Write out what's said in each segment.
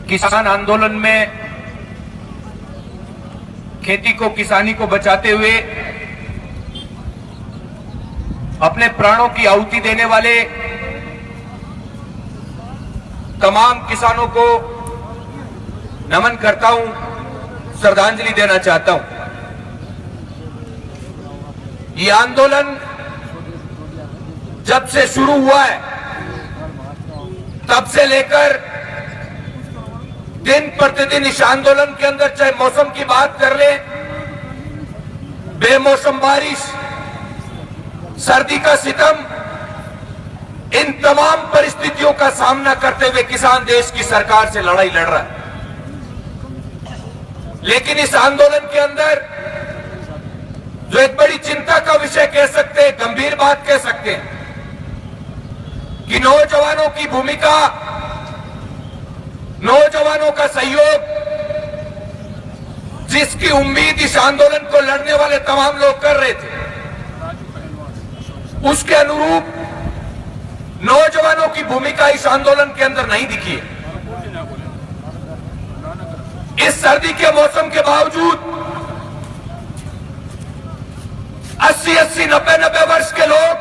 किसान आंदोलन में खेती को, किसानी को बचाते हुए अपने प्राणों की आहुति देने वाले तमाम किसानों को नमन करता हूं, श्रद्धांजलि देना चाहता हूं। ये आंदोलन जब से शुरू हुआ है तब से लेकर दिन प्रतिदिन इस आंदोलन के अंदर, चाहे मौसम की बात कर ले, बेमौसम बारिश, सर्दी का सितम, इन तमाम परिस्थितियों का सामना करते हुए किसान देश की सरकार से लड़ाई लड़ रहा है। लेकिन इस आंदोलन के अंदर जो एक बड़ी चिंता का विषय कह सकते हैं, गंभीर बात कह सकते हैं कि नौजवानों की भूमिका, नौजवानों का सहयोग, जिसकी उम्मीद इस आंदोलन को लड़ने वाले तमाम लोग कर रहे थे, उसके अनुरूप नौजवानों की भूमिका इस आंदोलन के अंदर नहीं दिखी है। इस सर्दी के मौसम के बावजूद 80-80, 90-90 वर्ष के लोग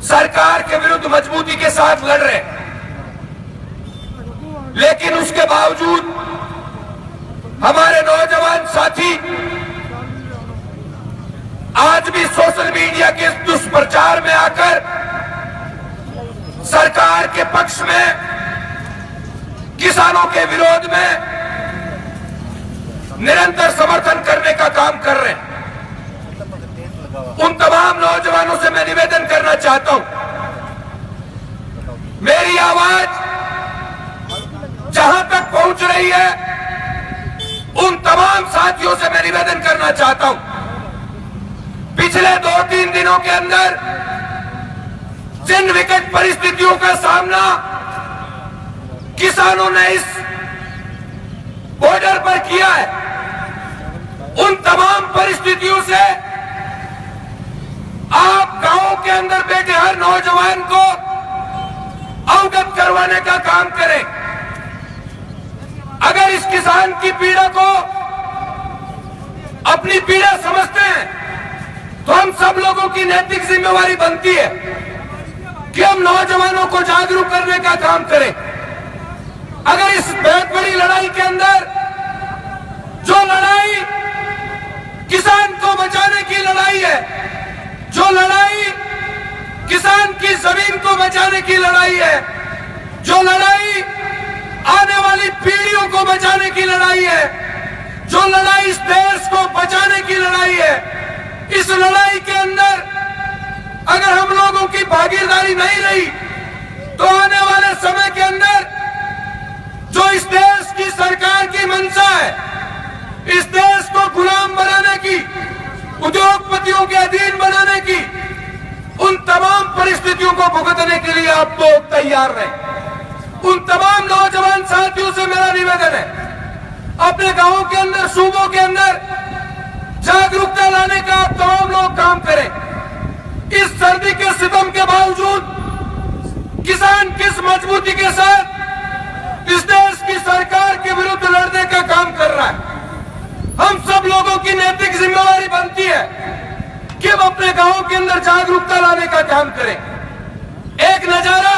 सरकार के विरुद्ध मजबूती के साथ लड़ रहे हैं। लेकिन उसके बावजूद हमारे नौजवान साथी आज भी सोशल मीडिया के दुष्प्रचार में आकर सरकार के पक्ष में, किसानों के विरोध में निरंतर समर्थन करने का काम कर रहे हैं। उन तमाम नौजवानों से मैं निवेदन करना चाहता हूं, मेरी आवाज जहां तक पहुंच रही है, उन तमाम साथियों से मैं निवेदन करना चाहता हूं, पिछले 2-3 दिनों के अंदर जिन विकट परिस्थितियों का सामना किसानों ने इस बॉर्डर पर किया है, उन तमाम परिस्थितियों से आप गांवों के अंदर बैठे हर नौजवान को अवगत करवाने का काम करें। अगर इस किसान की पीड़ा को अपनी पीड़ा समझते हैं तो हम सब लोगों की नैतिक जिम्मेवारी बनती है कि हम नौजवानों को जागरूक करने का काम करें। अगर इस बहुत बड़ी लड़ाई के अंदर, जो लड़ाई किसान को बचाने की लड़ाई है, जो लड़ाई किसान की जमीन को बचाने की लड़ाई है, जो लड़ाई आने वाली पीढ़ियों को बचाने की लड़ाई है, जो लड़ाई इस देश को बचाने की लड़ाई है, इस लड़ाई के अंदर अगर हम लोगों की भागीदारी नहीं रही तो आने वाले समय के अंदर जो इस देश की सरकार की मंशा है, इस देश को गुलाम बनाने की, उद्योगपतियों के अधीन बनाने की, उन तमाम परिस्थितियों को भुगतने के लिए आप लोग तैयार रहें। उन तमाम नौजवान साथियों से मेरा निवेदन है, अपने गांवों के अंदर, सूबों के अंदर जागरूकता लाने का आप तमाम लोग काम करें। इस सर्दी के सितम के बावजूद किसान किस मजबूती के साथ इस देश की सरकार के विरुद्ध लड़ने का काम कर रहा है, हम सब लोगों की नैतिक जिम्मेवारी बनती है कि हम अपने गांवों के अंदर जागरूकता लाने का काम करें। एक नजारा